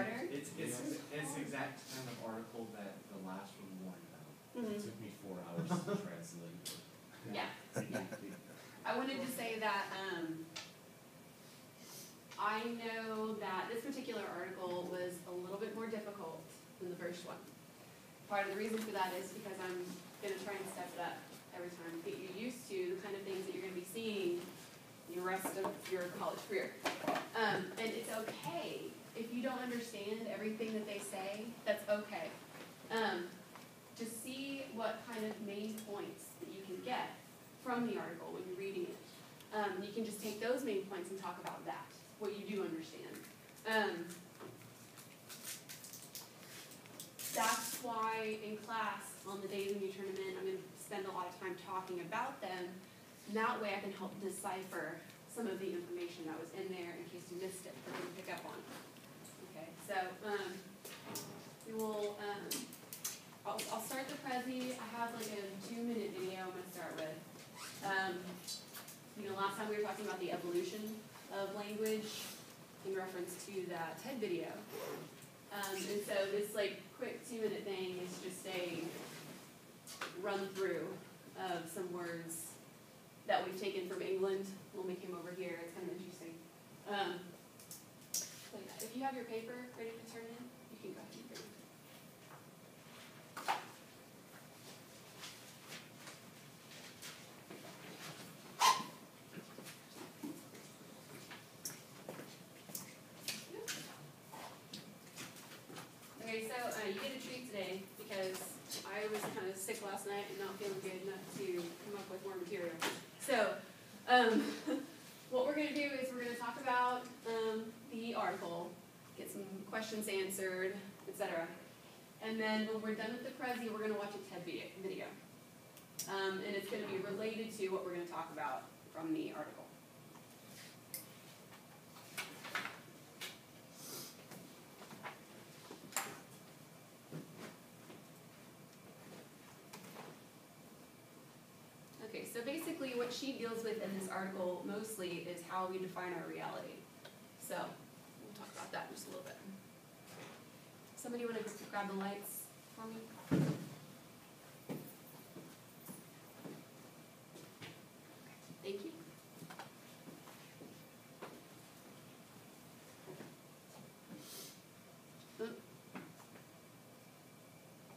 harder? It's the exact kind of article that the last one warned about. Mm-hmm. It took me 4 hours to translate. Yeah. I wanted to say that I know that this particular article was a little bit more difficult than the first one. Part of the reason for that is because I'm going to try and step it up every time, get you used to the kind of things that you're going to be seeing the rest of your college career. And it's okay if you don't understand everything that they say. That's okay. To see what kind of main points that you can get from the article when you're reading it. You can just take those main points and talk about that, what you do understand. That's why in class, on the days when you turn them in, I'm going to spend a lot of time talking about them. And that way I can help decipher some of the information that was in there in case you missed it or didn't pick up on it. Okay, so we will, I'll start the Prezi. I have like a 2-minute video I'm going to start with. Last time we were talking about the evolution of language in reference to that TED video. And so this like quick 2-minute thing is just a run through of some words that we've taken from England when we came over here. It's kind of interesting. So yeah, if you have your paper ready to turn in, you can go ahead and bring it. Okay, so you get a treat today because I was kind of sick last night and not feeling good enough to come up with more material. So what we're going to do is we're going to talk about the article, get some questions answered, etc. And then when we're done with the Prezi, we're going to watch a TED video. And it's going to be related to what we're going to talk about from the article. Okay, so basically what she deals with in this article mostly is how we define our reality. So we'll talk about that in just a little bit. Somebody want to grab the lights for me? Thank you.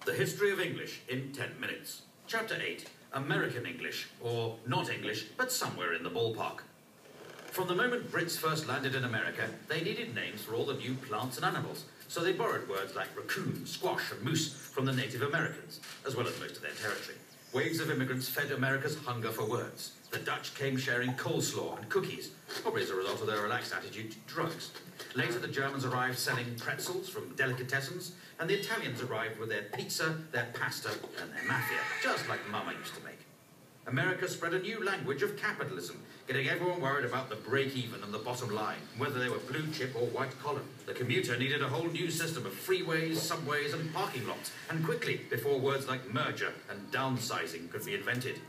The History of English in 10 minutes. Chapter 8. American English, or not English, but somewhere in the ballpark. From the moment Brits first landed in America, they needed names for all the new plants and animals, so they borrowed words like raccoon, squash, and moose from the Native Americans, as well as most of their territory. Waves of immigrants fed America's hunger for words. The Dutch came sharing coleslaw and cookies, probably as a result of their relaxed attitude to drugs. Later, the Germans arrived selling pretzels from delicatessens, and the Italians arrived with their pizza, their pasta, and their mafia, just like Mama used to make. America spread a new language of capitalism, getting everyone worried about the break-even and the bottom line, whether they were blue chip or white collar. The commuter needed a whole new system of freeways, subways, and parking lots, and quickly, before words like merger and downsizing could be invented.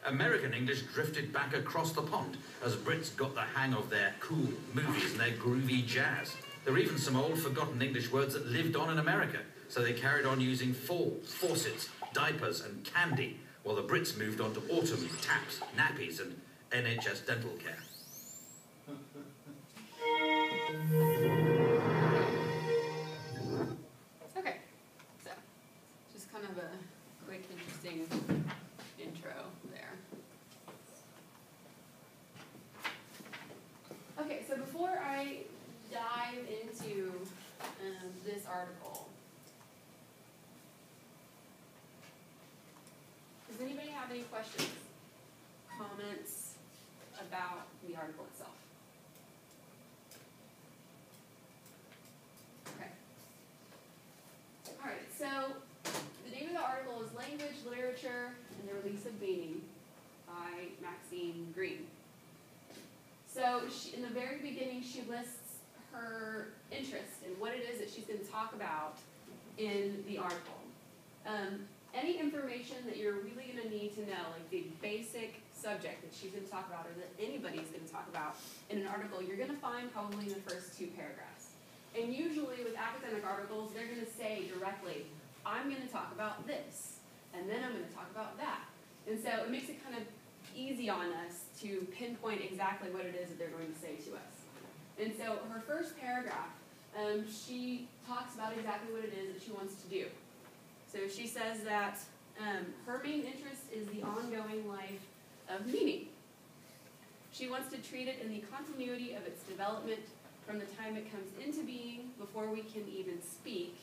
American English drifted back across the pond as Brits got the hang of their cool movies and their groovy jazz. There were even some old forgotten English words that lived on in America, so they carried on using fall, faucets, diapers, and candy, while the Brits moved on to autumn, taps, nappies, and NHS dental care. Okay, so just kind of a quick, interesting intro there. Okay, so before I dive into this article, does anybody have any questions, comments about the article itself? Okay. All right, so the name of the article is Language, Literature, and the Release of Meaning by Maxine Green. So in the very beginning, she lists her interest in what it is that she's going to talk about in the article. Any information that you're really going to need to know, like the basic subject that she's going to talk about or that anybody's going to talk about in an article, you're going to find probably in the first 2 paragraphs. And usually with academic articles, they're going to say directly, I'm going to talk about this, and then I'm going to talk about that. And so it makes it kind of easy on us to pinpoint exactly what it is that they're going to say to us. And so her first paragraph, she talks about exactly what it is that she wants to do. So she says that her main interest is the ongoing life of meaning. She wants to treat it in the continuity of its development from the time it comes into being, before we can even speak,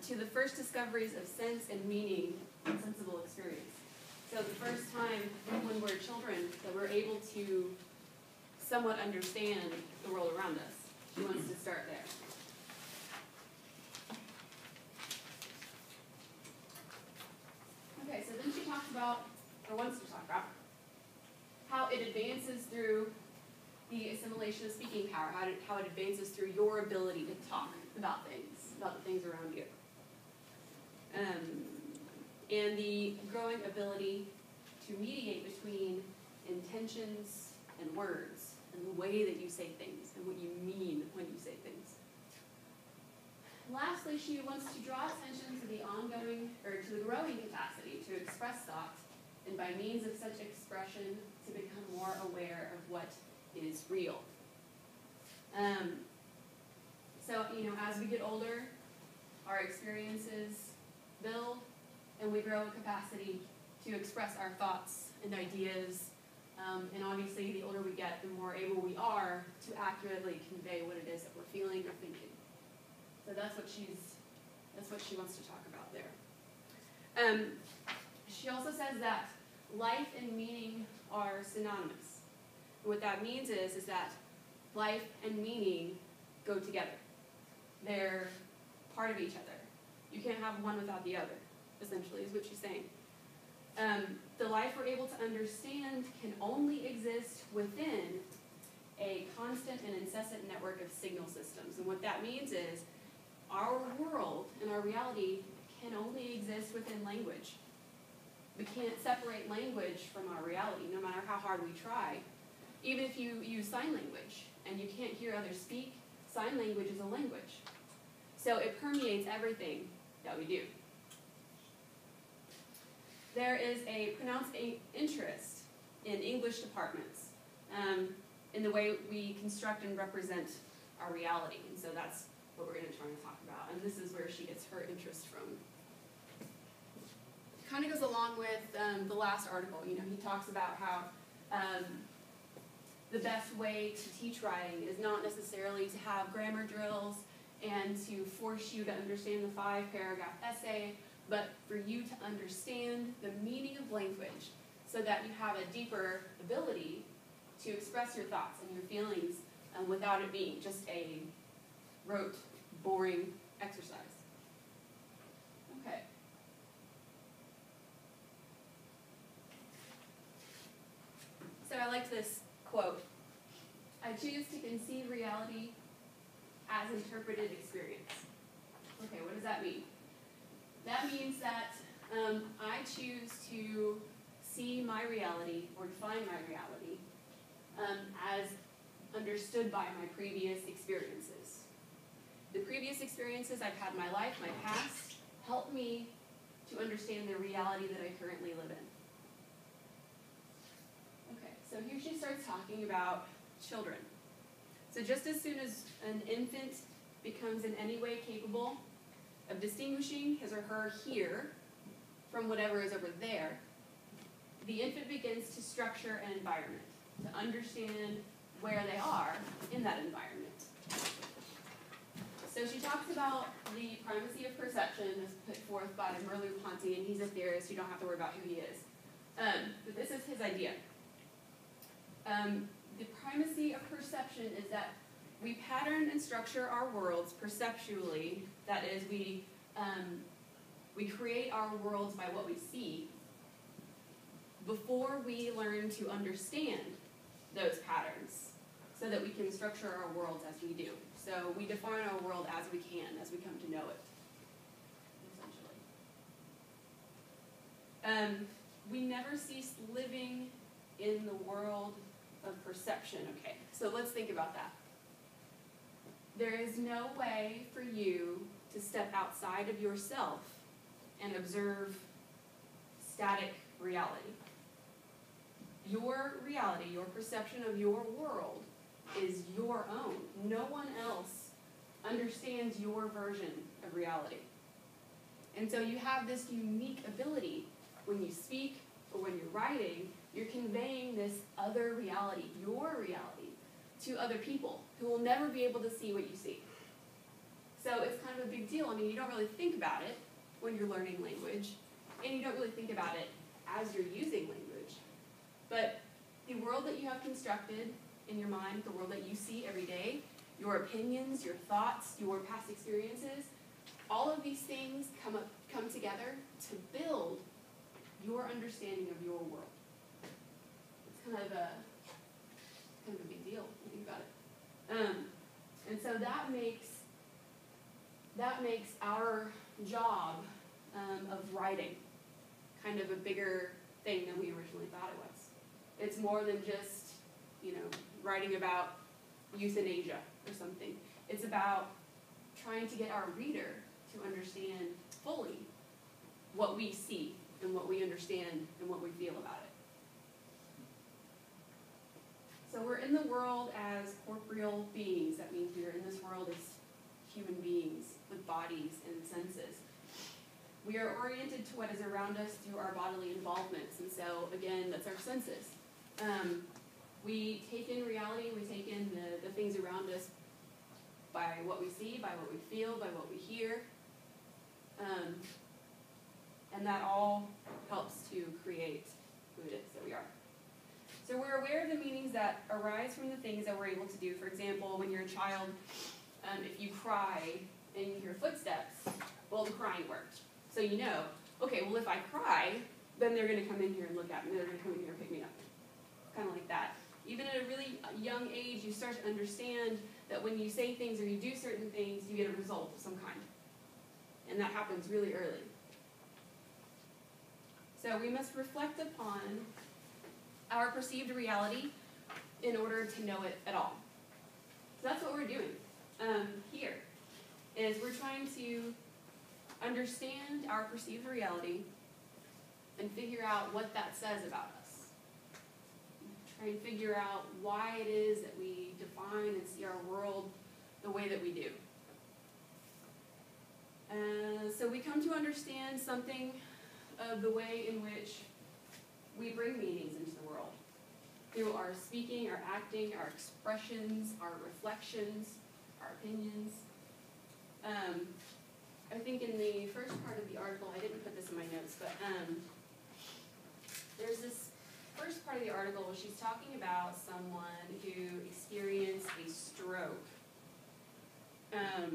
to the first discoveries of sense and meaning and sensible experience. So the first time when we're children that we're able to somewhat understand the world around us. She wants to start there. Okay, so then she talks about, or wants to talk about, how it advances through the assimilation of speaking power, how it advances through your ability to talk about the things around you. And the growing ability to mediate between intentions and words, and the way that you say things, and what you mean when you say things. Lastly, she wants to draw attention to the growing capacity to express thought, and by means of such expression, to become more aware of what is real. So, as we get older, our experiences build, and we grow a capacity to express our thoughts and ideas. And obviously, the older we get, the more able we are to accurately convey what it is that we're feeling or thinking. So that's what she wants to talk about there. She also says that life and meaning are synonymous. And what that means is that life and meaning go together. They're part of each other. You can't have one without the other, essentially, is what she's saying. The life we're able to understand can only exist within a constant and incessant network of signal systems. And what that means is our world and our reality can only exist within language. We can't separate language from our reality, no matter how hard we try. Even if you use sign language and you can't hear others speak, sign language is a language. So it permeates everything that we do. There is a pronounced interest in English departments in the way we construct and represent our reality. And so that's what we're going to try and talk about. And this is where she gets her interest from. It kind of goes along with the last article. He talks about how the best way to teach writing is not necessarily to have grammar drills and to force you to understand the 5-paragraph essay, but for you to understand the meaning of language so that you have a deeper ability to express your thoughts and your feelings without it being just a rote, boring exercise. Okay. So I like this quote. I choose to conceive reality as interpreted experience. Okay, what does that mean? That means that I choose to see my reality or define my reality as understood by my previous experiences. The previous experiences I've had in my life, my past, help me to understand the reality that I currently live in. Okay, so here she starts talking about children. So just as soon as an infant becomes in any way capable of distinguishing his or her here from whatever is over there, the infant begins to structure an environment, to understand where they are in that environment. So she talks about the primacy of perception as put forth by Merleau-Ponty, and he's a theorist, you don't have to worry about who he is. But this is his idea. The primacy of perception is that we pattern and structure our worlds perceptually. That is, we create our worlds by what we see before we learn to understand those patterns so that we can structure our worlds as we do. So we define our world as we can, as we come to know it, essentially. We never cease living in the world of perception. Okay, so let's think about that. There is no way for you to step outside of yourself and observe static reality. Your reality, your perception of your world is your own. No one else understands your version of reality. And so you have this unique ability when you speak or when you're writing, you're conveying this other reality, your reality, to other people who will never be able to see what you see. So it's kind of a big deal. I mean, you don't really think about it when you're learning language, and you don't really think about it as you're using language. But the world that you have constructed in your mind, the world that you see every day, your opinions, your thoughts, your past experiences, all of these things come together to build your understanding of your world. It's kind of a big deal when you think about it. And so that makes our job of writing kind of a bigger thing than we originally thought it was. It's more than just, writing about euthanasia or something. It's about trying to get our reader to understand fully what we see and what we understand and what we feel about it. So we're in the world as corporeal beings. That means we are in this world as human beings with bodies and senses. We are oriented to what is around us through our bodily involvements. And so, again, that's our senses. We take in reality, we take in the things around us by what we see, by what we feel, by what we hear. And that all helps to create who it is that we are. So we're aware of the meanings that arise from the things that we're able to do. For example, when you're a child, if you cry and you hear footsteps, well, the crying worked. So you know, okay, well, if I cry, then they're going to come in here and look at me. They're going to come in here and pick me up. Kind of like that. Even at a really young age, you start to understand that when you say things or you do certain things, you get a result of some kind. And that happens really early. So we must reflect upon our perceived reality in order to know it at all. So that's what we're doing here, is we're trying to understand our perceived reality and figure out what that says about us. Try and figure out why it is that we define and see our world the way that we do. So we come to understand something of the way in which we bring meanings into the world. Through our speaking, our acting, our expressions, our reflections, our opinions. I think in the first part of the article, I didn't put this in my notes, but there's this first part of the article where she's talking about someone who experienced a stroke. I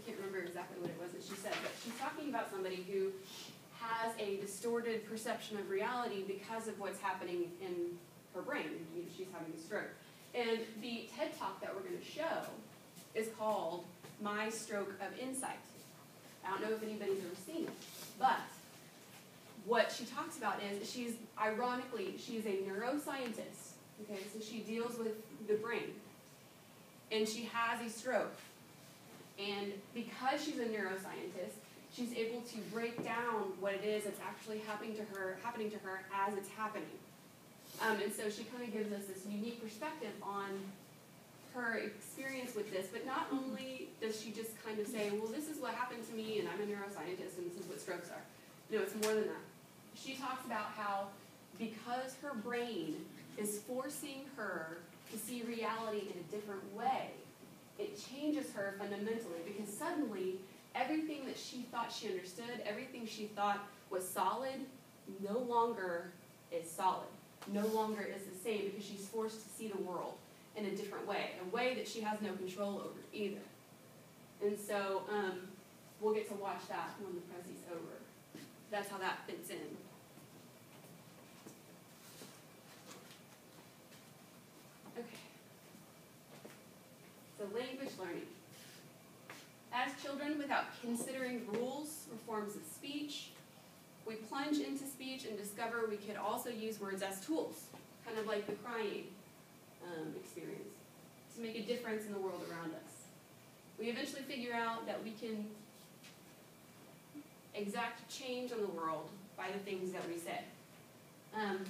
can't remember exactly what it was that she said, but she's talking about somebody who has a distorted perception of reality because of what's happening in her brain. She's having a stroke. And the TED Talk that we're going to show is called My Stroke of Insight. I don't know if anybody's ever seen it, but what she talks about is she's a neuroscientist. Okay, so she deals with the brain. And she has a stroke. And because she's a neuroscientist, she's able to break down what it is that's actually happening to her as it's happening. And so she kind of gives us this unique perspective on her experience with this, but not only does she just kind of say, well, this is what happened to me, and I'm a neuroscientist, and this is what strokes are. No, it's more than that. She talks about how because her brain is forcing her to see reality in a different way, it changes her fundamentally, because suddenly everything that she thought she understood, everything she thought was solid, no longer is solid, no longer is the same, because she's forced to see the world in a different way, a way that she has no control over either. And so we'll get to watch that when the Presi's over. That's how that fits in. Okay. So language learning. As children, without considering rules or forms of speech, we plunge into speech and discover we could also use words as tools, kind of like the crying experience, to make a difference in the world around us. We eventually figure out that we can exact change on the world by the things that we say.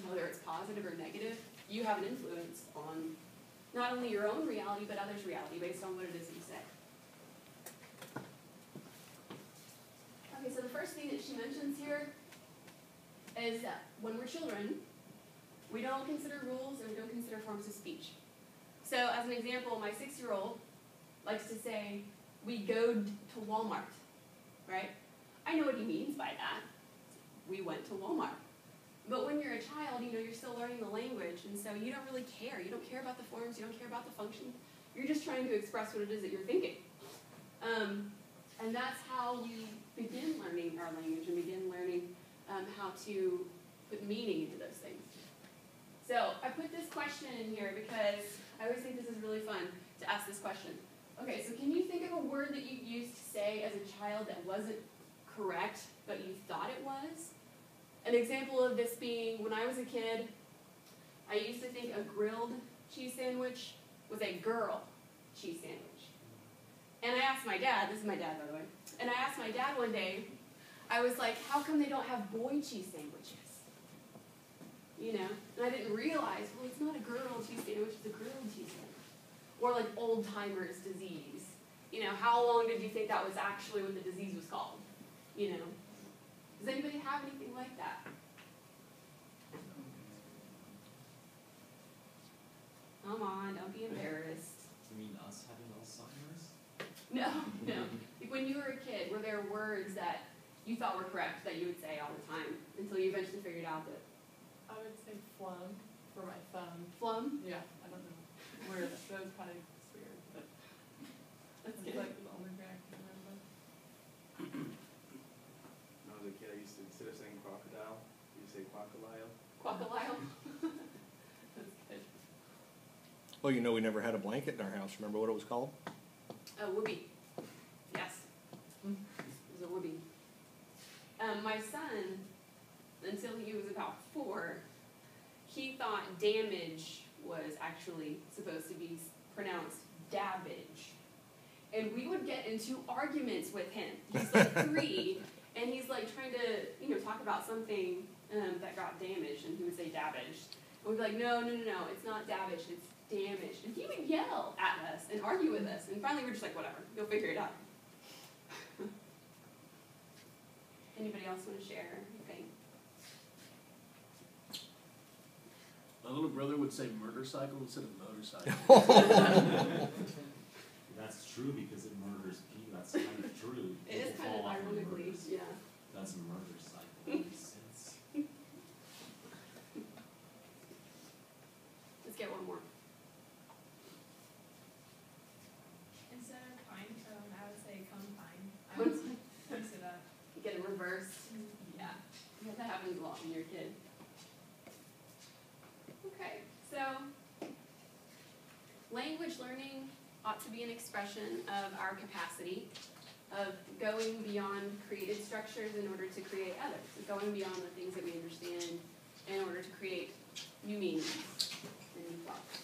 Whether it's positive or negative, you have an influence on not only your own reality, but others' reality based on what it is that you say. Okay, so the first thing that she mentions here is that when we're children, we don't consider rules and we don't consider forms of speech. So as an example, my 6-year-old likes to say, we go to Walmart, right? I know what he means by that. We went to Walmart. But when you're a child, you're still learning the language, and so you don't really care. You don't care about the forms, you don't care about the function. You're just trying to express what it is that you're thinking. And that's how we begin learning our language and begin learning how to put meaning into those things. So I put this question in here because I always think this is really fun to ask this question. Okay, so can you think of a word that you used to say as a child that wasn't correct, but you thought it was? An example of this being, when I was a kid, I used to think a grilled cheese sandwich was a girl cheese sandwich. And I asked my dad, this is my dad by the way, and I asked my dad one day, I was like, how come they don't have boy cheese sandwiches? And I didn't realize, well, it's not a girl cheese sandwich, it's a grilled cheese sandwich. Or like old-timers disease. How long did you think that was actually what the disease was called? Does anybody have anything like that? Come on, don't be embarrassed. You mean us having Alzheimer's? No. Like when you were a kid, were there words that you thought were correct that you would say all the time until you eventually figured out that? I would say flum for my thumb. Flum? Yeah, I don't know where that was probably weird, but That's it's good. like the only thing I can remember. When I was a kid, I used to, instead of saying crocodile, I used to say crocodile. Quackalile? That's good. Well, we never had a blanket in our house. Remember what it was called? Whoopee. Yes. It was a whoopee. My son, until he was about 4, he thought damage was actually supposed to be pronounced dabbage. And we would get into arguments with him. He's like 3, and he's like trying to, talk about something that got damaged, and he would say dabbaged. And we'd be like, no, it's not dabbaged, it's damaged. And he would yell at us and argue with us, and finally we're just like, whatever, you'll figure it out. Anybody else want to share anything? My little brother would say motorcycle instead of motorcycle. That's true because it murders people. That's kind of true. It is People kind of fall off on ironically, murders. yeah. That's a murder cycle. That makes sense. Let's get one more. Instead of fine tone, I would say come fine. I would mix it up. Get it reversed. Yeah. That happens a lot when you're a kid. Okay, so language learning ought to be an expression of our capacity of going beyond created structures in order to create others, going beyond the things that we understand in order to create new meanings and new thoughts.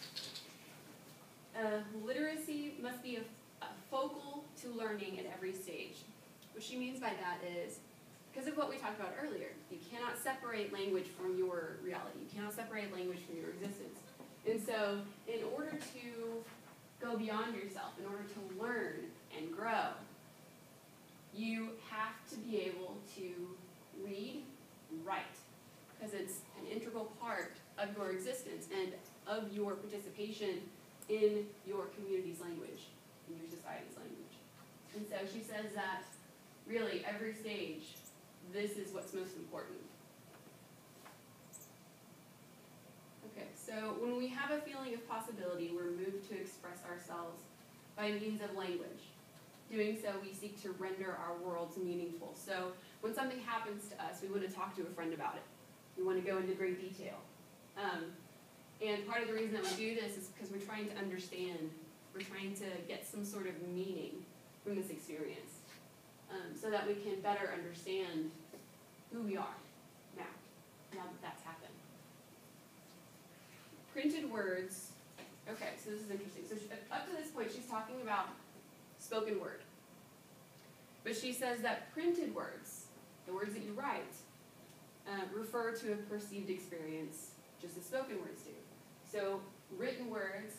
Literacy must be a focal to learning at every stage. What she means by that is, because of what we talked about earlier, you cannot separate language from your reality. You cannot separate language from your existence. And so, in order to go beyond yourself, in order to learn and grow, you have to be able to read and write, because it's an integral part of your existence and of your participation in your community's language, in your society's language. And so she says that really every stage, this is what's most important. Okay, so when we have a feeling of possibility, we're moved to express ourselves by means of language. Doing so, we seek to render our worlds meaningful. So when something happens to us, we want to talk to a friend about it. We want to go into great detail. And part of the reason that we do this is because we're trying to understand, we're trying to get some sort of meaning from this experience, so that we can better understand who we are now that that's happened. Printed words, okay, so this is interesting. So up to this point, she's talking about spoken word. But she says that printed words, the words that you write, refer to a perceived experience just as spoken words do. So written words,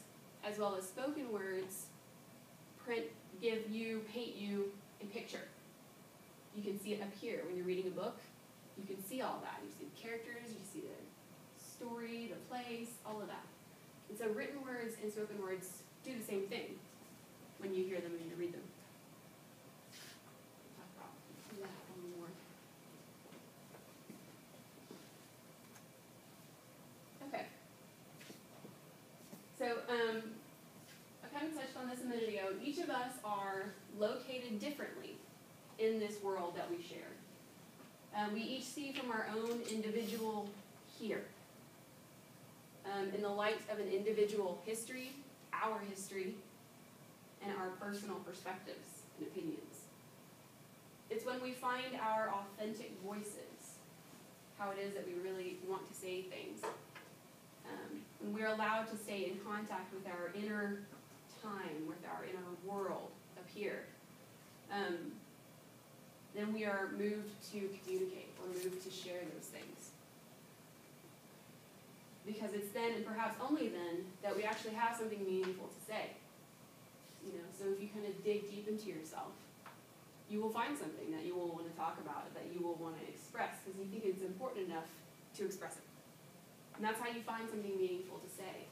as well as spoken words, paint you a picture. You can see it up here when you're reading a book. You can see all that. You see the characters, you see the story, the place, all of that. And so written words and spoken words do the same thing when you hear them and you read them. Talk about that a little more. Okay. So, I kind of touched on this in the video. Each of us are located differently in this world that we share. We each see from our own individual here. In the light of an individual history, our history, and our personal perspectives and opinions. It's when we find our authentic voices, how it is that we really want to say things. When we're allowed to stay in contact with our inner time, with our inner world up here, then we are moved to communicate, or moved to share those things. Because it's then, and perhaps only then, that we actually have something meaningful to say. So if you kind of dig deep into yourself, you will find something that you will want to talk about, that you will want to express, because you think it's important enough to express it. And that's how you find something meaningful to say.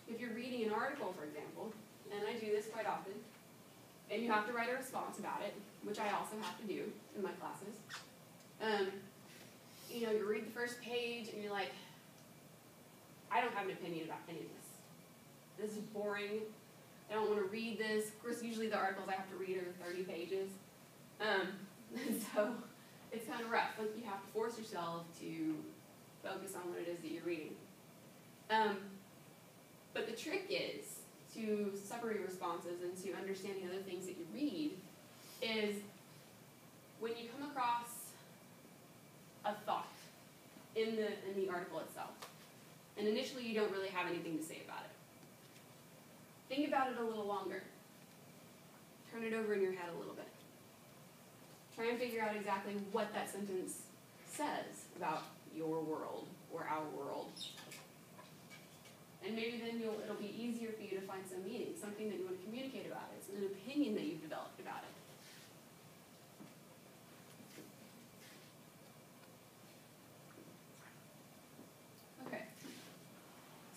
If you're reading an article, for example, and I do this quite often, and you have to write a response about it, which I also have to do in my classes. You read the first page and you're like, I don't have an opinion about any of this. This is boring. I don't want to read this. Of course, usually the articles I have to read are 30 pages. And so it's kind of rough. Like, you have to force yourself to focus on what it is that you're reading. But the trick is to summary responses and to understanding other things that you read is when you come across a thought in the article itself, and initially you don't really have anything to say about it. Think about it a little longer. Turn it over in your head a little bit. Try and figure out exactly what that sentence says about your world or our world. And maybe then it'll be easier for you to find some meaning, something that you want to communicate about it. It's an opinion that you've developed about it. Okay.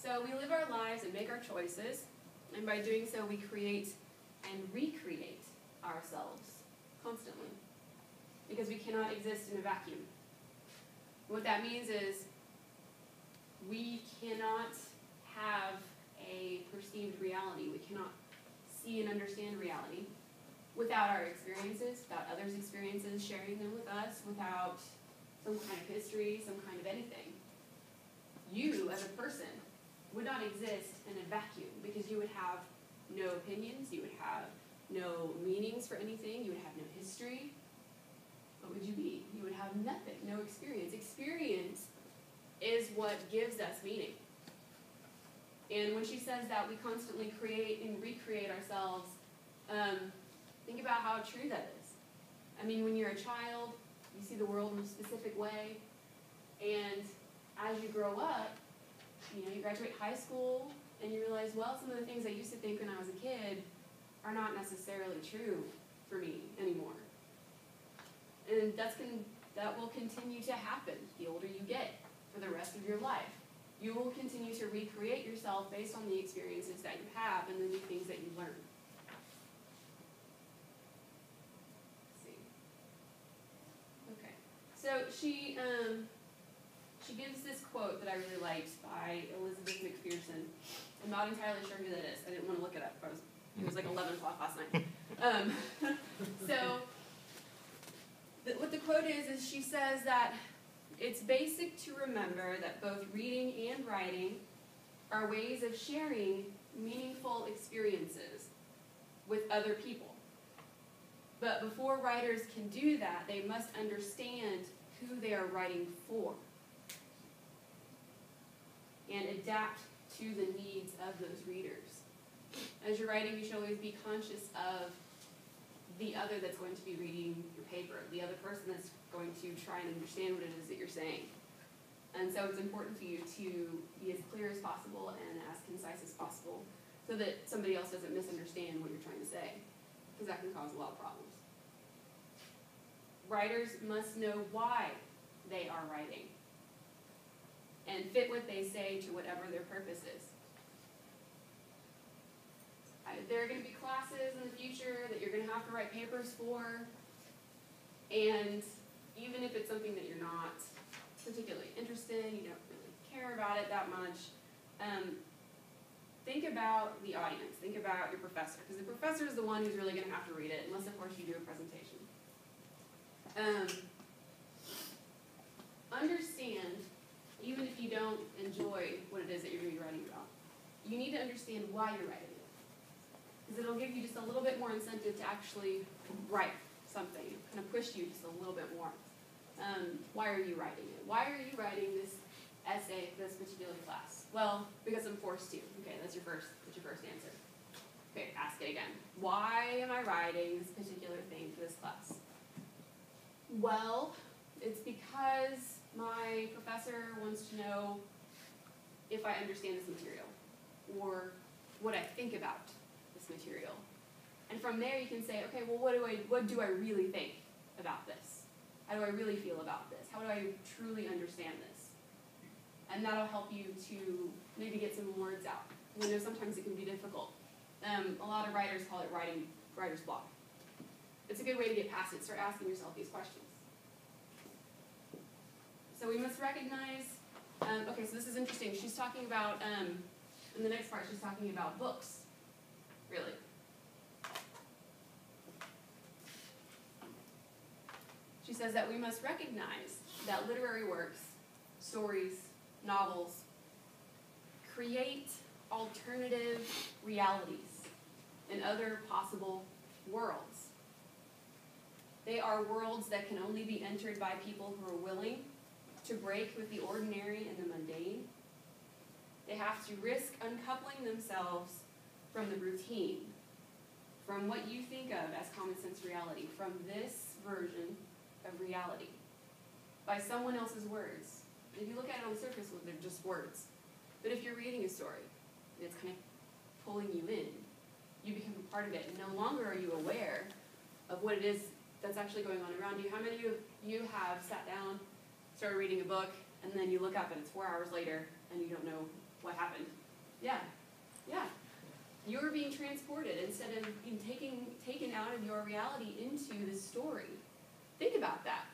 So we live our lives and make our choices, and by doing so we create and recreate ourselves constantly, because we cannot exist in a vacuum. What that means is we cannot have a perceived reality. We cannot see and understand reality without our experiences, without others' experiences, sharing them with us, without some kind of history, some kind of anything. You, as a person, would not exist in a vacuum, because you would have no opinions, you would have no meanings for anything, you would have no history. What would you be? You would have nothing, no experience. Experience is what gives us meaning. And when she says that we constantly create and recreate ourselves, think about how true that is. I mean, when you're a child, you see the world in a specific way, and as you grow up, you graduate high school, and you realize, well, some of the things I used to think when I was a kid are not necessarily true for me anymore. And that will continue to happen the older you get for the rest of your life. You will continue to recreate yourself based on the experiences that you have and the new things that you learn. Let's see. Okay. So she gives this quote that I really liked by Elizabeth McPherson. I'm not entirely sure who that is. I didn't want to look it up. It was like 11 o'clock last night. What the quote is she says that it's basic to remember that both reading and writing are ways of sharing meaningful experiences with other people. But before writers can do that, they must understand who they are writing for and adapt to the needs of those readers. As you're writing, you should always be conscious of the other that's going to be reading your paper, the other person that's going to try and understand what it is that you're saying. And so it's important for you to be as clear as possible and as concise as possible so that somebody else doesn't misunderstand what you're trying to say, because that can cause a lot of problems. Writers must know why they are writing and fit what they say to whatever their purpose is. There are going to be classes in the future that you're going to have to write papers for, and even if it's something that you're not particularly interested in, you don't really care about it that much, think about the audience, think about your professor, because the professor is the one who's really going to have to read it, unless of course you do a presentation. Understand, even if you don't enjoy what it is that you're going to be writing about, you need to understand why you're writing it. Because it'll give you just a little bit more incentive to actually write something, kind of push you just a little bit more. Why are you writing it? Why are you writing this essay for this particular class? Well, because I'm forced to. Okay, that's your first answer. Okay, ask it again. Why am I writing this particular thing for this class? Well, it's because my professor wants to know if I understand this material, or what I think about this material. And from there you can say, okay, well, what do I really think about this? How do I really feel about this? How do I truly understand this? And that'll help you to maybe get some words out. You know, sometimes it can be difficult. A lot of writers call it writer's block. It's a good way to get past it. Start asking yourself these questions. So we must recognize, okay, so this is interesting. She's talking about, in the next part, she's talking about books, really. She says that we must recognize that literary works, stories, novels, create alternative realities and other possible worlds. They are worlds that can only be entered by people who are willing to break with the ordinary and the mundane. They have to risk uncoupling themselves from the routine, from what you think of as common sense reality, from this version of reality, by someone else's words. If you look at it on the surface, well, they're just words. But if you're reading a story, it's kind of pulling you in. You become a part of it, and no longer are you aware of what it is that's actually going on around you. How many of you have sat down, started reading a book, and then you look up and it's 4 hours later, and you don't know what happened? Yeah. You're being transported instead of being taken out of your reality into this story. Think about that.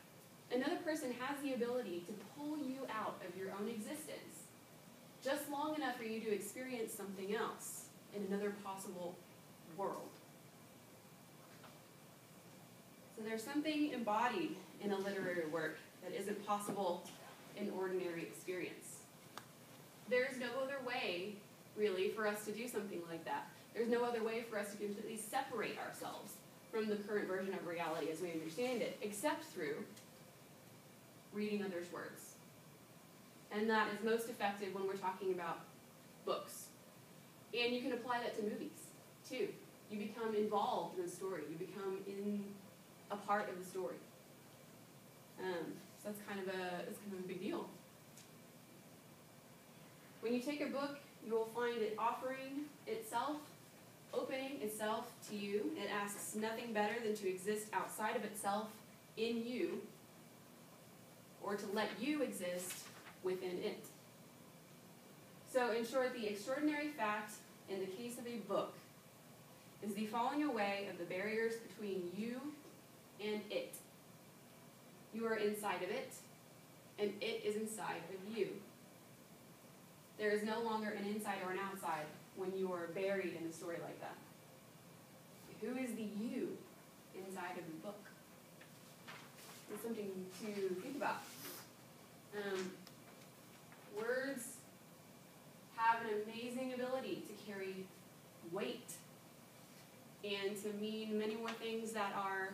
Another person has the ability to pull you out of your own existence just long enough for you to experience something else in another possible world. So there's something embodied in a literary work that isn't possible in ordinary experience. There's no other way, really, for us to do something like that. There's no other way for us to completely separate ourselves from the current version of reality as we understand it, except through reading others' words. And that is most effective when we're talking about books. And you can apply that to movies, too. You become involved in the story. You become a part of the story. So that's kind of a big deal. When you take a book, you will find it offering itself, opening itself to you. It asks nothing better than to exist outside of itself in you, or to let you exist within it. So in short, the extraordinary fact in the case of a book is the falling away of the barriers between you and it. You are inside of it, and it is inside of you. There is no longer an inside or an outside when you are buried in a story like that. Who is the you inside of the book? It's something to think about. Words have an amazing ability to carry weight and to mean many more things that are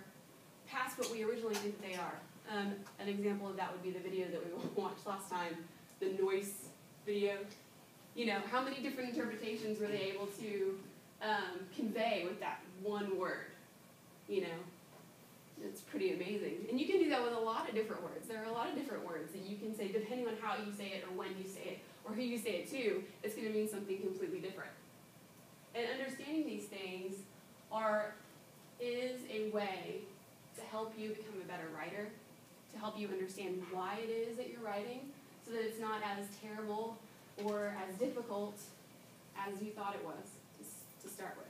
past what we originally think that they are. An example of that would be the video that we watched last time, the noise video. You know, how many different interpretations were they able to convey with that one word, you know? It's pretty amazing. And you can do that with a lot of different words. There are a lot of different words that you can say depending on how you say it or when you say it or who you say it to, it's going to mean something completely different. And understanding these things is a way to help you become a better writer, to help you understand why it is that you're writing, so that it's not as terrible or as difficult as you thought it was to start with.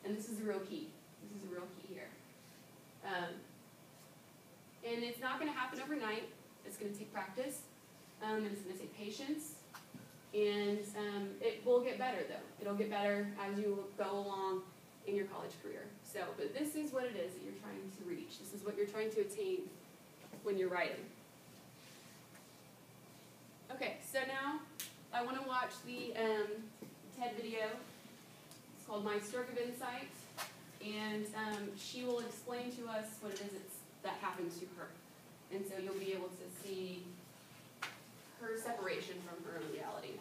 And this is a real key. This is a real key here. And it's not going to happen overnight. It's going to take practice, and it's going to take patience, and it will get better, though. It'll get better as you go along in your college career. So, but this is what it is that you're trying to reach. This is what you're trying to attain when you're writing. Okay, so now I want to watch the TED video. It's called My Stroke of Insight, and she will explain to us what it is that happened to her. And so you'll be able to see her separation from her own reality.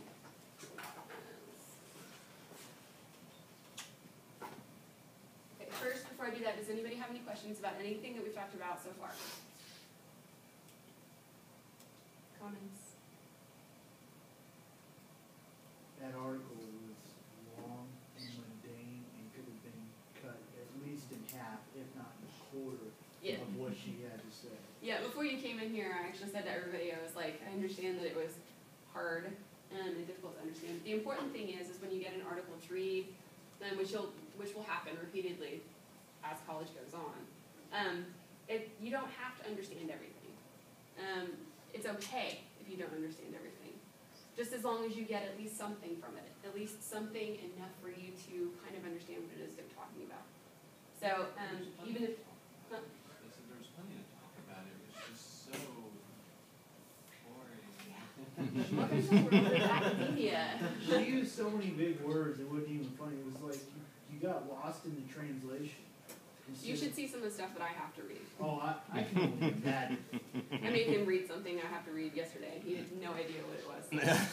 Okay, first, before I do that, does anybody have any questions about anything that we've talked about so far? Comments? That article was long and mundane and could have been cut at least in half, if not in a quarter, Yeah. of what she had to say. Yeah, before you came in here, I actually said to everybody, I was like, I understand that it was hard and difficult to understand. The important thing is when you get an article to read, then which will happen repeatedly as college goes on, you don't have to understand everything. It's okay if you don't understand everything, just as long as you get at least something from it, at least something enough for you to kind of understand what it is they're talking about. So even if There's plenty to talk about. It was just so boring. welcome to the world of academia. She used so many big words, it wasn't even funny. It was like you got lost in the translation. You should see some of the stuff that I have to read. Oh, I can only imagine. I made him read something I have to read yesterday, and he had no idea what it was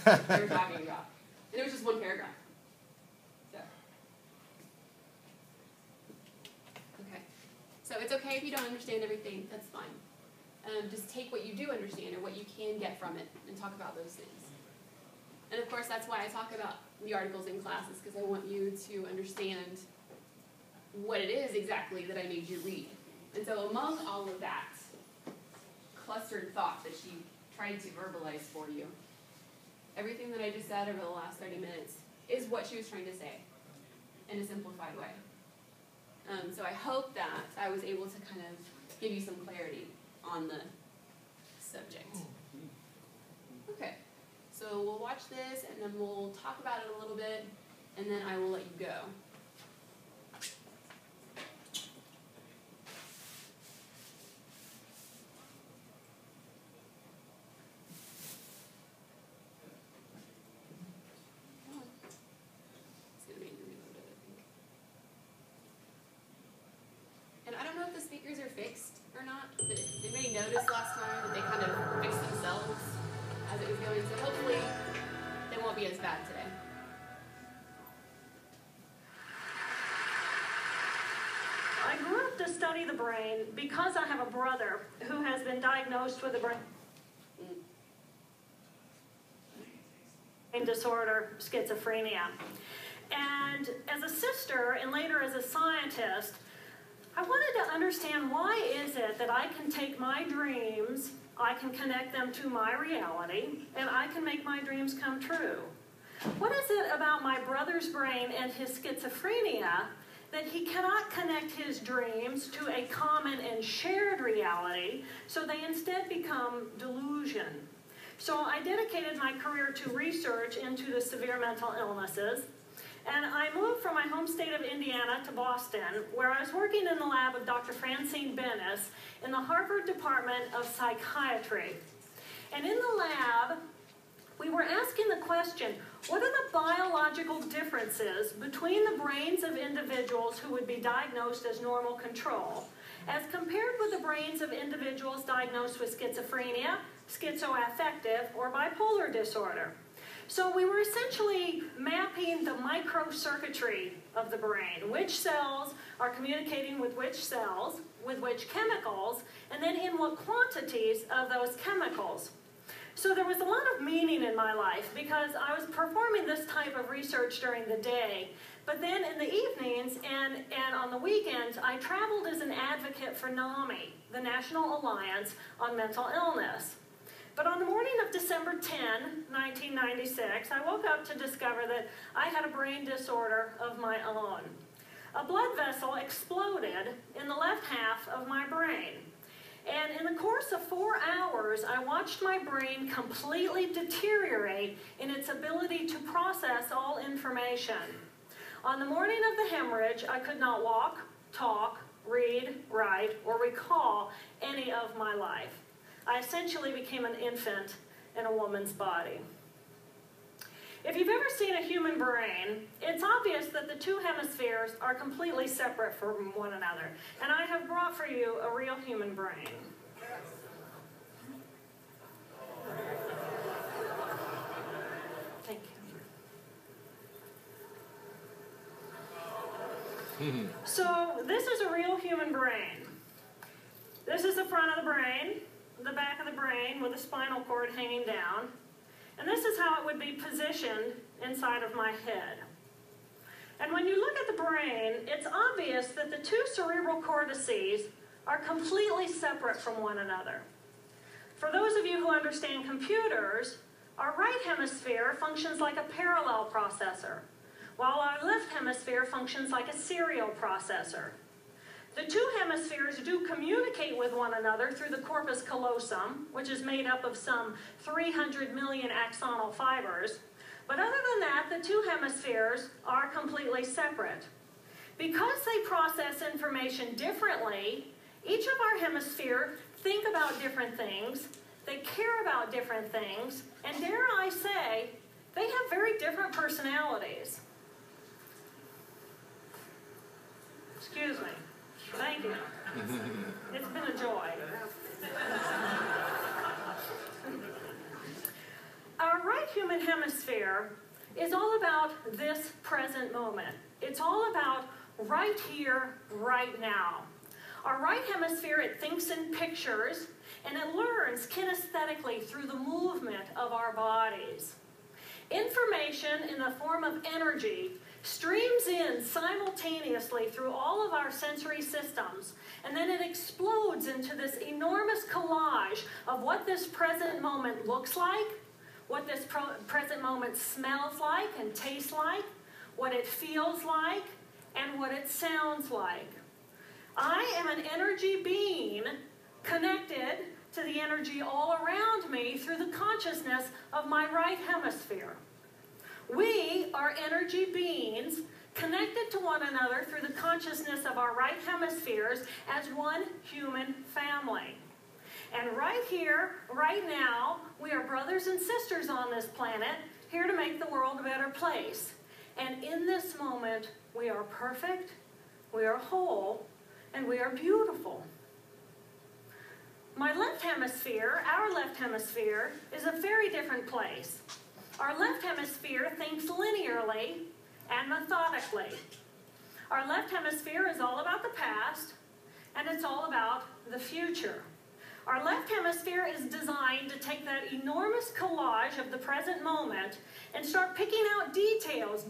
that they were talking about. And it was just one paragraph. So. Okay. So it's okay if you don't understand everything. That's fine. Just take what you do understand or what you can get from it and talk about those things. And of course, that's why I talk about the articles in classes, because I want you to understand what it is exactly that I made you read. And so among all of that clustered thought that she tried to verbalize for you, everything that I just said over the last 30 minutes is what she was trying to say in a simplified way. So I hope that I was able to kind of give you some clarity on the subject. Okay, so we'll watch this and then we'll talk about it a little bit and then I will let you go. Speakers are fixed or not. Anybody noticed last time that they kind of fixed themselves as it was going? So hopefully they won't be as bad today. I grew up to study the brain because I have a brother who has been diagnosed with a brain disorder, schizophrenia. And as a sister and later as a scientist, I wanted to understand why is it that I can take my dreams, I can connect them to my reality, and I can make my dreams come true. What is it about my brother's brain and his schizophrenia that he cannot connect his dreams to a common and shared reality, so they instead become delusion? So I dedicated my career to research into the severe mental illnesses. And I moved from my home state of Indiana to Boston, where I was working in the lab of Dr. Francine Bennis in the Harvard Department of Psychiatry. And in the lab, we were asking the question, what are the biological differences between the brains of individuals who would be diagnosed as normal control, as compared with the brains of individuals diagnosed with schizophrenia, schizoaffective, or bipolar disorder? So we were essentially mapping the microcircuitry of the brain. Which cells are communicating with which cells, with which chemicals, and then in what quantities of those chemicals. So there was a lot of meaning in my life because I was performing this type of research during the day. But then in the evenings and on the weekends, I traveled as an advocate for NAMI, the National Alliance on Mental Illness. But on the morning of December 10, 1996, I woke up to discover that I had a brain disorder of my own. A blood vessel exploded in the left half of my brain. And in the course of 4 hours, I watched my brain completely deteriorate in its ability to process all information. On the morning of the hemorrhage, I could not walk, talk, read, write, or recall any of my life. I essentially became an infant in a woman's body. If you've ever seen a human brain, it's obvious that the two hemispheres are completely separate from one another. And I have brought for you a real human brain. Thank you. So this is a real human brain. This is the front of the brain, the back of the brain with the spinal cord hanging down. And this is how it would be positioned inside of my head. And when you look at the brain, it's obvious that the two cerebral cortices are completely separate from one another. For those of you who understand computers, our right hemisphere functions like a parallel processor, while our left hemisphere functions like a serial processor. The two hemispheres do communicate with one another through the corpus callosum, which is made up of some 300 million axonal fibers. But other than that, the two hemispheres are completely separate. Because they process information differently, each of our hemispheres think about different things, they care about different things, and dare I say, they have very different personalities. Excuse me. Thank you. It's been a joy. Our right human hemisphere is all about this present moment. It's all about right here, right now. Our right hemisphere, it thinks in pictures, and it learns kinesthetically through the movement of our bodies. Information in the form of energy streams in simultaneously through all of our sensory systems, and then it explodes into this enormous collage of what this present moment looks like, what this present moment smells like and tastes like, what it feels like, and what it sounds like. I am an energy being connected to the energy all around me through the consciousness of my right hemisphere. We are energy beings connected to one another through the consciousness of our right hemispheres as one human family. And right here, right now, we are brothers and sisters on this planet, here to make the world a better place. And in this moment, we are perfect, we are whole, and we are beautiful. My left hemisphere, our left hemisphere, is a very different place. Our left hemisphere thinks linearly and methodically. Our left hemisphere is all about the past, and it's all about the future. Our left hemisphere is designed to take that enormous collage of the present moment and start picking out details,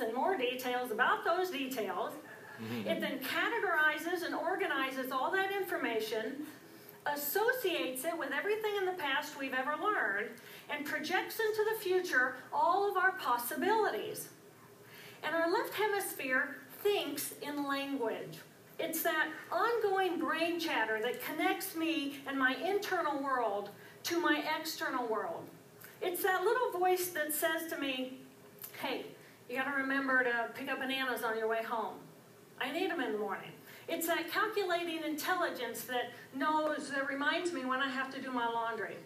and more details about those details. It then categorizes and organizes all that information, associates it with everything in the past we've ever learned, and projects into the future all of our possibilities. And our left hemisphere thinks in language. It's that ongoing brain chatter that connects me and my internal world to my external world. It's that little voice that says to me, hey, you got to remember to pick up bananas on your way home. I need them in the morning. It's that calculating intelligence that reminds me when I have to do my laundry.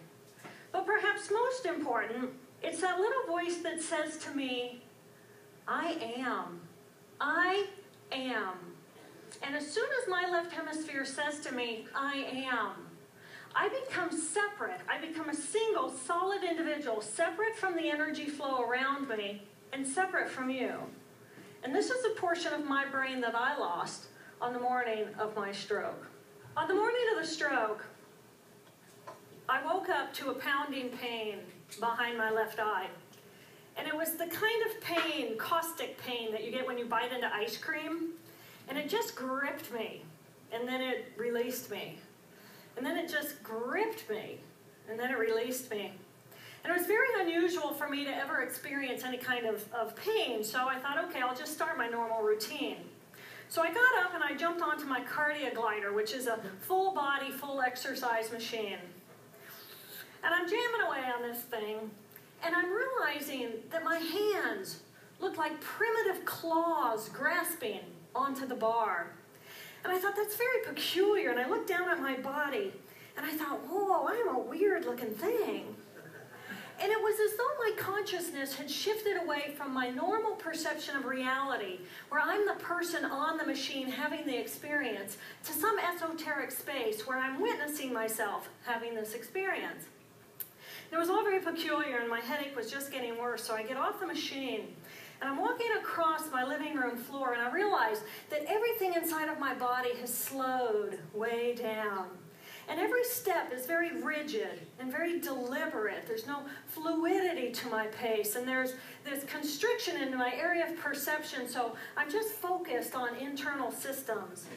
But perhaps most important, it's that little voice that says to me, I am. I am. And as soon as my left hemisphere says to me, I am, I become separate. I become a single solid individual, separate from the energy flow around me and separate from you. And this is a portion of my brain that I lost on the morning of my stroke. On the morning of the stroke, I woke up to a pounding pain behind my left eye. And it was the kind of pain, caustic pain, that you get when you bite into ice cream. And it just gripped me. And then it released me. And then it just gripped me. And then it released me. And it was very unusual for me to ever experience any kind of pain. So I thought, okay, I'll just start my normal routine. So I got up and I jumped onto my cardio glider, which is a full body, full exercise machine. And I'm jamming away on this thing. And I'm realizing that my hands look like primitive claws grasping onto the bar. And I thought, that's very peculiar. And I looked down at my body, and I thought, whoa, I'm a weird-looking thing. And it was as though my consciousness had shifted away from my normal perception of reality, where I'm the person on the machine having the experience, to some esoteric space where I'm witnessing myself having this experience. It was all very peculiar, and my headache was just getting worse, so I get off the machine, and I'm walking across my living room floor, and I realize that everything inside of my body has slowed way down. And every step is very rigid and very deliberate. There's no fluidity to my pace, and there's this constriction in my area of perception, so I'm just focused on internal systems.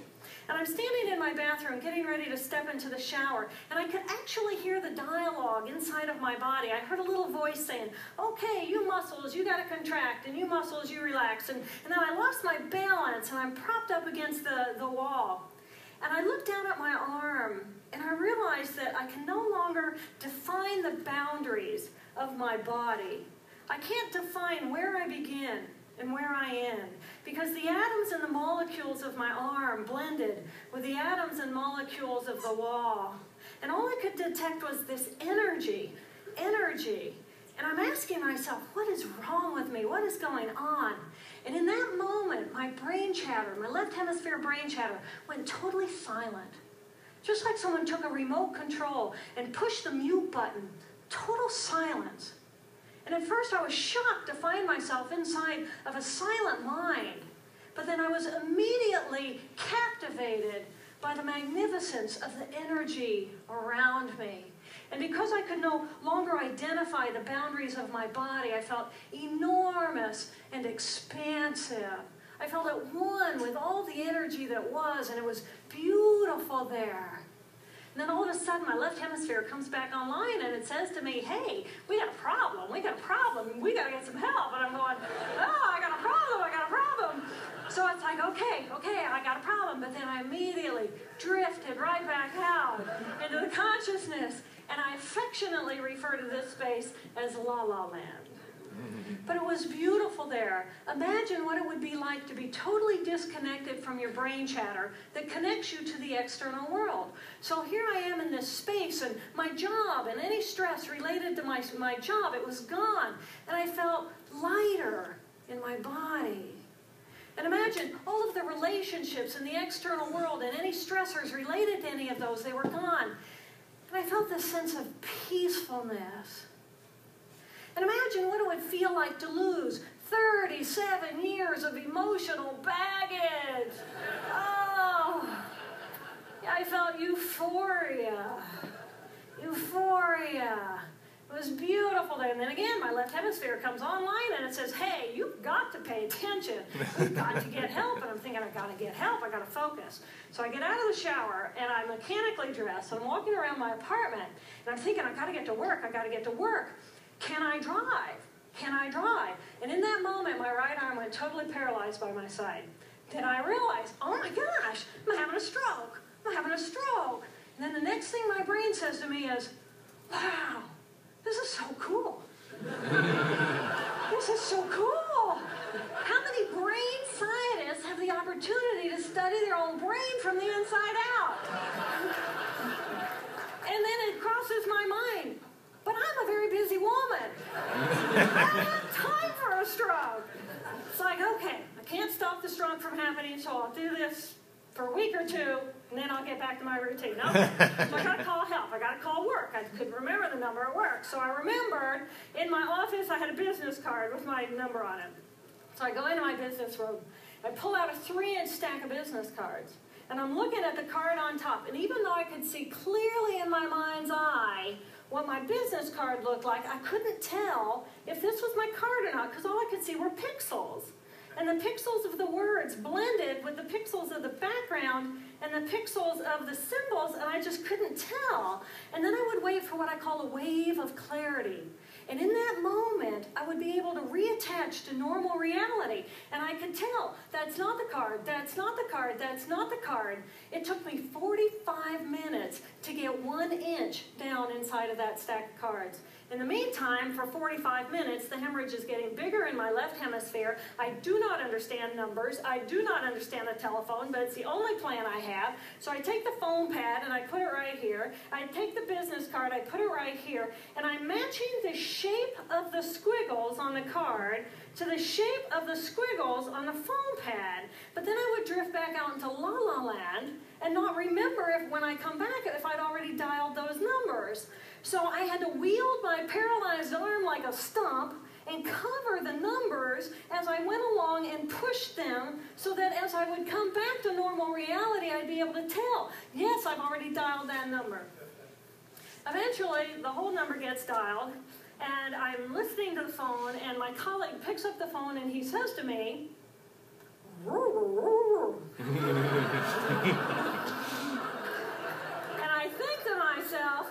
And I'm standing in my bathroom getting ready to step into the shower, and I could actually hear the dialogue inside of my body. I heard a little voice saying, okay, you muscles, you got to contract, and you muscles, you relax. And then I lost my balance, and I'm propped up against the wall. And I looked down at my arm, and I realized that I can no longer define the boundaries of my body. I can't define where I begin and where I end, because the atoms and the molecules of my arm blended with the atoms and molecules of the wall. And all I could detect was this energy. And I'm asking myself, what is wrong with me? What is going on? And in that moment, my brain chatter, my left hemisphere brain chatter, went totally silent. Just like someone took a remote control and pushed the mute button. Total silence. And at first I was shocked to find myself inside of a silent mind. But then I was immediately captivated by the magnificence of the energy around me. And because I could no longer identify the boundaries of my body, I felt enormous and expansive. I felt at one with all the energy that was, and it was beautiful there. And then all of a sudden, my left hemisphere comes back online, and it says to me, hey, we got a problem, we got to get some help. And I'm going, oh, I got a problem. So it's like, okay, I got a problem. But then I immediately drifted right back out into the consciousness. And I affectionately refer to this space as La La Land. But it was beautiful there. Imagine what it would be like to be totally disconnected from your brain chatter that connects you to the external world. So here I am in this space, and my job and any stress related to my job, it was gone. And I felt lighter in my body. And imagine all of the relationships in the external world and any stressors related to any of those, they were gone. And I felt this sense of peacefulness. And imagine what it would feel like to lose 37 years of emotional baggage. Oh, I felt euphoria. It was beautiful there. And then again, my left hemisphere comes online and it says, hey, you've got to pay attention. You've got to get help. And I'm thinking, I've got to get help. I've got to focus. So I get out of the shower and I'm mechanically dressed. I'm walking around my apartment and I'm thinking, I've got to get to work. Can I drive? And in that moment, my right arm went totally paralyzed by my side. Then I realized, oh my gosh, I'm having a stroke. And then the next thing my brain says to me is, wow, this is so cool. How many brain scientists have the opportunity to study their own brain from the inside out? And then it crosses my mind, but I'm a very busy woman. I don't have time for a stroke. It's like, okay, I can't stop the stroke from happening, so I'll do this for a week or two, and then I'll get back to my routine. No, so I got to call help. I got to call work. I couldn't remember the number at work. work. So I remembered in my office I had a business card with my number on it. So I go into my business room. I pull out a 3-inch stack of business cards. And I'm looking at the card on top. And even though I could see clearly in my mind's eye what my business card looked like, I couldn't tell if this was my card or not, because all I could see were pixels. And the pixels of the words blended with the pixels of the background and the pixels of the symbols, and I just couldn't tell. And then I would wait for what I call a wave of clarity. And in that moment, I would be able to reattach to normal reality. And I could tell, that's not the card, that's not the card, that's not the card. It took me 45 minutes to get 1 inch down inside of that stack of cards. In the meantime, for 45 minutes, the hemorrhage is getting bigger in my left hemisphere. I do not understand numbers. I do not understand the telephone, but it's the only plan I have. So I take the phone pad and I put it right here. I take the business card, I put it right here, and I'm matching the shape of the squiggles on the card to the shape of the squiggles on the phone pad. But then I would drift back out into la-la land and not remember if when I come back if I'd already dialed those numbers. So I had to wield my paralyzed arm like a stump and cover the numbers as I went along and pushed them so that as I would come back to normal reality, I'd be able to tell, yes, I've already dialed that number. Eventually, the whole number gets dialed, and I'm listening to the phone, and my colleague picks up the phone, and he says to me, and I think to myself,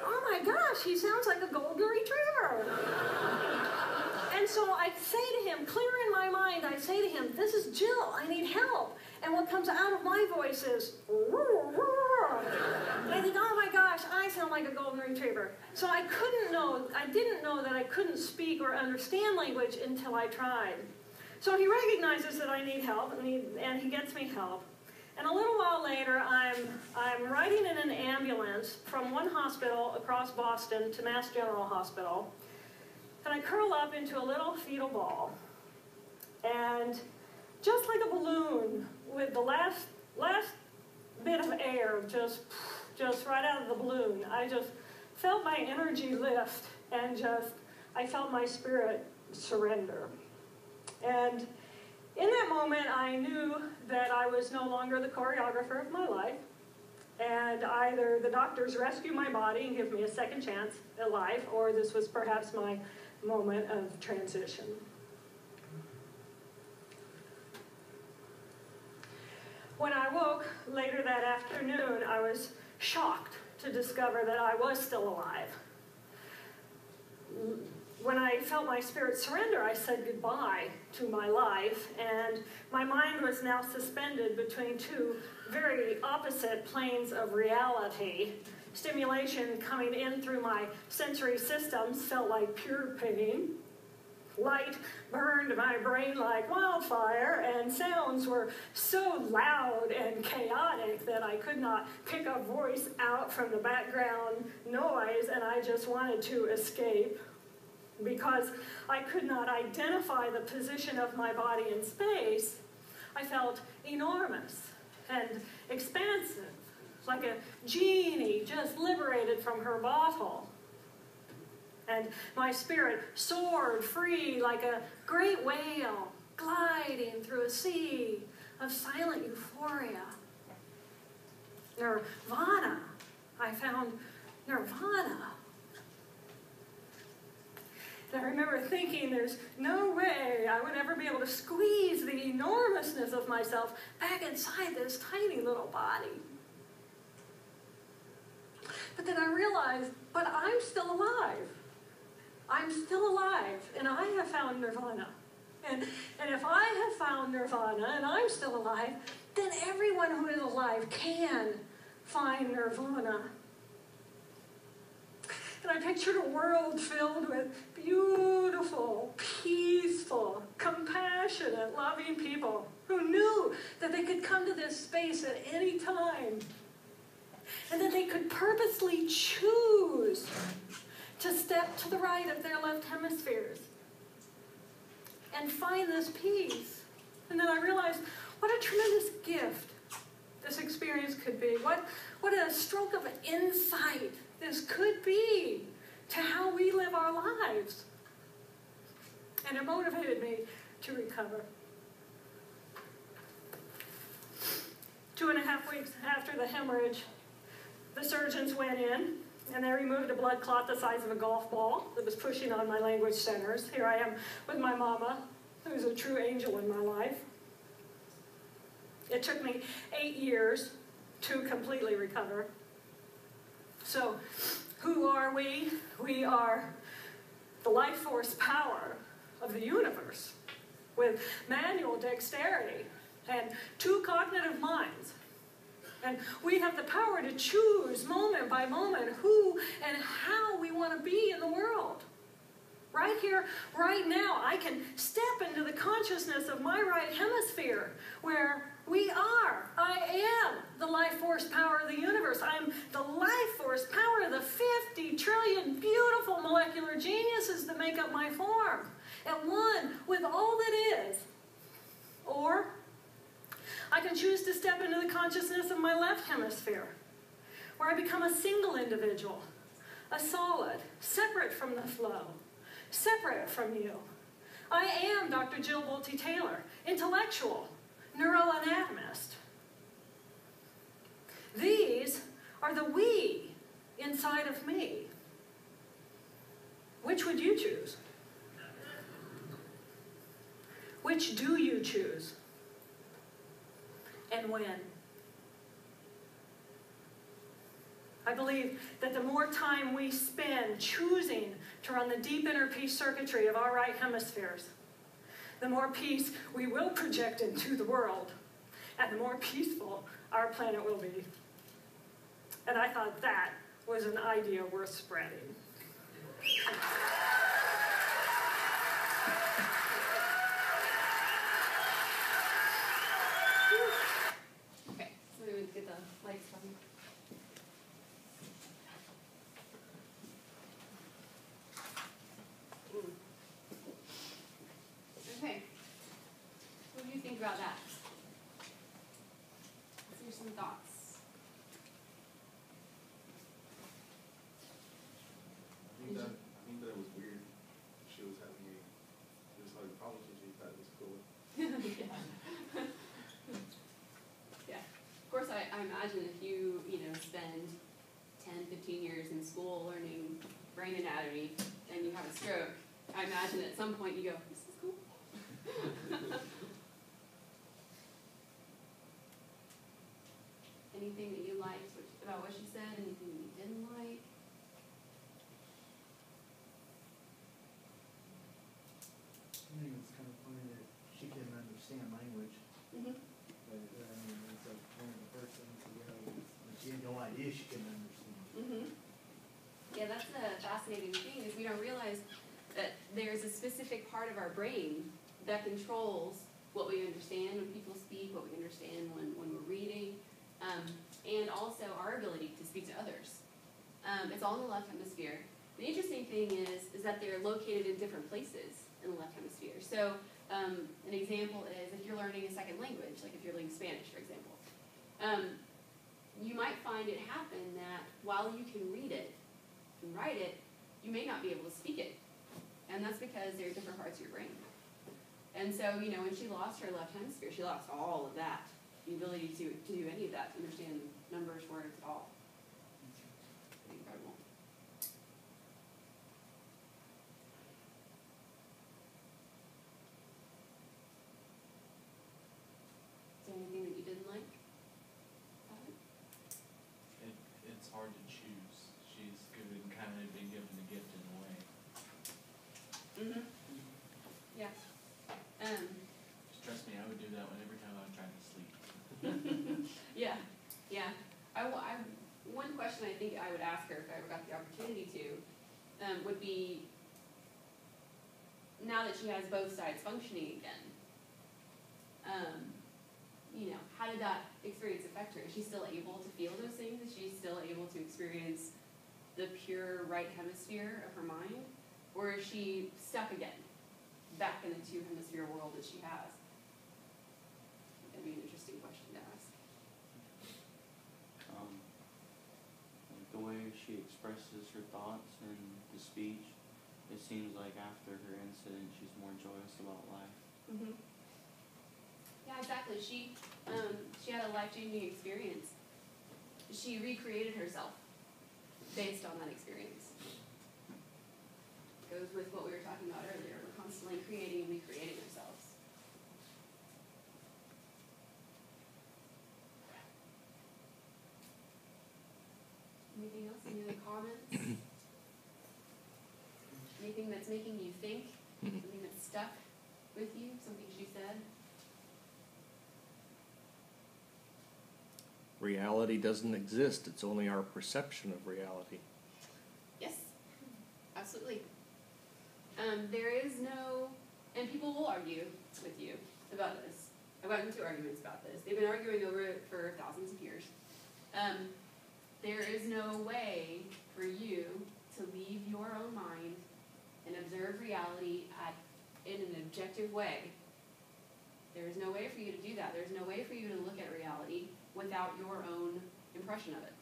oh my gosh, he sounds like a golden retriever. And so I say to him, clear in my mind, I say to him, this is Jill, I need help. And what comes out of my voice is, and I think, oh my gosh, I sound like a golden retriever. So I didn't know that I couldn't speak or understand language until I tried. So he recognizes that I need help, and he gets me help. And a little while later, I'm riding in an ambulance from one hospital across Boston to Mass General Hospital, and I curl up into a little fetal ball. And just like a balloon, with the last bit of air just right out of the balloon, I just felt my energy lift, and I felt my spirit surrender. And in that moment, I knew that I was no longer the choreographer of my life, and either the doctors rescue my body and give me a second chance at life, or this was perhaps my moment of transition. When I woke later that afternoon, I was shocked to discover that I was still alive. When I felt my spirit surrender, I said goodbye to my life, and my mind was now suspended between two very opposite planes of reality. Stimulation coming in through my sensory systems felt like pure pain. Light burned my brain like wildfire, and sounds were so loud and chaotic that I could not pick a voice out from the background noise, and I just wanted to escape. Because I could not identify the position of my body in space, I felt enormous and expansive, like a genie just liberated from her bottle. And my spirit soared free like a great whale gliding through a sea of silent euphoria. Nirvana. I found nirvana. And I remember thinking there's no way I would ever be able to squeeze the enormousness of myself back inside this tiny little body. But then I realized, but I'm still alive. I'm still alive, and I have found nirvana. And if I have found nirvana and I'm still alive, then everyone who is alive can find nirvana. And I pictured a world filled with beautiful, peaceful, compassionate, loving people who knew that they could come to this space at any time, and that they could purposely choose to step to the right of their left hemispheres and find this peace. And then I realized what a tremendous gift this experience could be. What a stroke of insight this could be to how and it motivated me to recover. 2.5 weeks after the hemorrhage, the surgeons went in and they removed a blood clot the size of a golf ball that was pushing on my language centers. Here I am with my mama, who's a true angel in my life. It took me 8 years to completely recover. So, who are we? We are the life force power of the universe with manual dexterity and 2 cognitive minds. And we have the power to choose moment by moment who and how we want to be in the world. Right here, right now, I can step into the consciousness of my right hemisphere where I am the life force power of the universe. I'm the life force power of the 50 trillion beautiful molecular geniuses that make up my form, at one with all that is. Or I can choose to step into the consciousness of my left hemisphere, where I become a single individual, a solid, separate from the flow, separate from you. I am Dr. Jill Bolte-Taylor, intellectual, neuroanatomist. These are the we inside of me. Which would you choose? Which do you choose? And when? I believe that the more time we spend choosing to run the deep inner peace circuitry of our right hemispheres, the more peace we will project into the world, and the more peaceful our planet will be. And I thought that was an idea worth spreading. Okay, so we would get the lights on. Okay, what do you think about that? Let's hear some thoughts. I think that it was weird. She was having me. It was like problems with me. Thought it was cool. Yeah. Yeah. Of course, I imagine if you spend 10, 15 years in school learning brain anatomy and you have a stroke, I imagine at some point you go, this is cool. Anything that you liked about what she said? Anything that you didn't like? I think it's kind of funny that she can understand language. Mm-hmm. But, I mean, it's like one of the first things to realize, she had no idea she couldn't understand. Mm-hmm. Yeah, that's a fascinating thing, is we don't realize that there's a specific part of our brain that controls what we understand when people speak, what we understand when we're reading, and also our ability to speak to others. It's all in the left hemisphere. The interesting thing is that they're located in different places in the left hemisphere. So an example is if you're learning a second language, like if you're learning Spanish, for example, you might find it happen that while you can read it and write it, you may not be able to speak it. And that's because there are different parts of your brain. And so, when she lost her left hemisphere, she lost all of that, the ability to do any of that, to understand numbers, words, all. Pretty incredible. Is there anything that you didn't like? It's hard to choose. She's been given the gift in a way. Mm-hmm. Yeah. Trust me, I would do that every time I'm trying to sleep. Yeah. Yeah. One question I think I would ask her if I ever got the opportunity to would be, now that she has both sides functioning again, how did that experience affect her? Is she still able to feel those things? Is she still able to experience the pure right hemisphere of her mind? Or is she stuck again, back in the 2-hemisphere world that she has? That'd be an interesting question to ask. Like the way she expresses her thoughts in the speech it seems like after her incident, she's more joyous about life. Mm-hmm. Yeah, exactly. She had a life-changing experience. She recreated herself based on that experience. Goes with what we were talking about earlier. We're constantly creating and recreating ourselves. Anything else? Any other comments? Anything that's making you think? Something that's stuck with you? Something she said? Reality doesn't exist. It's only our perception of reality. Yes, absolutely. There is no, and people will argue with you about this. I've gotten into arguments about this. They've been arguing over it for thousands of years. There is no way for you to leave your own mind and observe reality in an objective way. There is no way for you to do that. There's no way for you to look at reality without your own impression of it.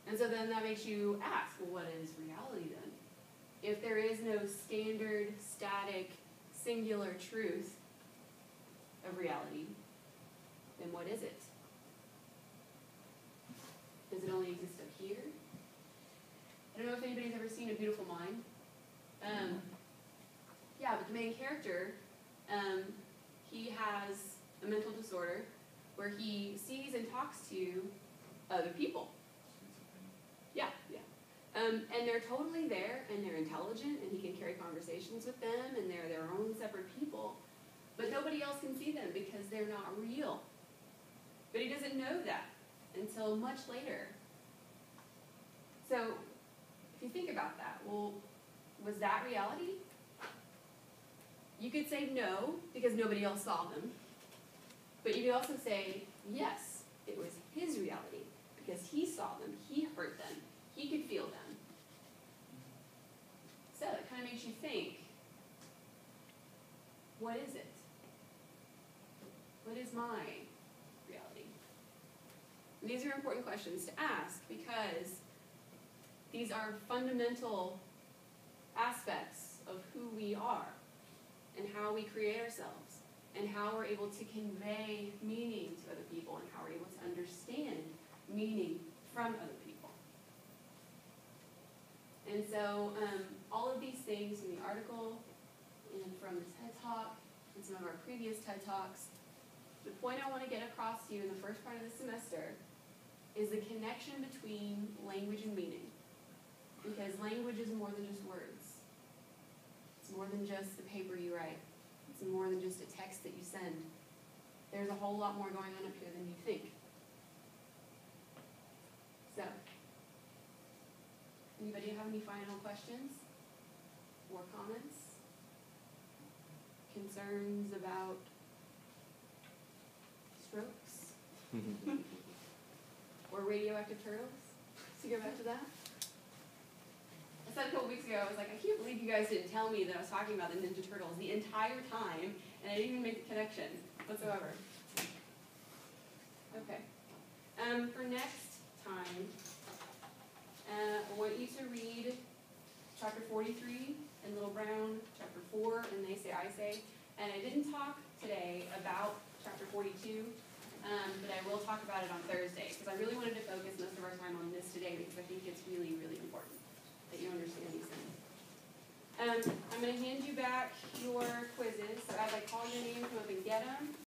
And so then that makes you ask, well, what is reality then? If there is no standard, static, singular truth of reality, then what is it? Does it only exist up here? I don't know if anybody's ever seen A Beautiful Mind. Yeah, but the main character, he has a mental disorder where he sees and talks to other people. Yeah. And they're totally there, and they're intelligent, and he can carry conversations with them, and they're their own separate people. But nobody else can see them because they're not real. But he doesn't know that until much later. So, if you think about that, well, was that reality? You could say no, because nobody else saw them. But you could also say, yes, it was his reality, because he saw them, he heard them, he could feel them. So it kind of makes you think, what is it? What is my reality? And these are important questions to ask because these are fundamental aspects of who we are and how we create ourselves and how we're able to convey meaning to other people and how we're able to understand meaning from other people. And so all of these things in the article and from the TED Talk and some of our previous TED Talks, the point I want to get across to you in the first part of the semester is the connection between language and meaning. Because language is more than just words. It's more than just the paper you write. It's more than just a text that you send. There's a whole lot more going on up here than you think. So, anybody have any final questions or comments? Concerns about strokes? Or radioactive turtles? To go back to that? I said a couple weeks ago, I was like, I can't believe you guys didn't tell me that I was talking about the Ninja Turtles the entire time, and I didn't even make the connection whatsoever. Okay. For next time, I want you to read chapter 43 in Little Brown, chapter 4 in They Say, I Say, and I didn't talk today about chapter 42, but I will talk about it on Thursday, because I really wanted to focus most of our time on this today, because I think it's really, really important that you understand these things. I'm going to hand you back your quizzes, so as I call your name, come up and get them.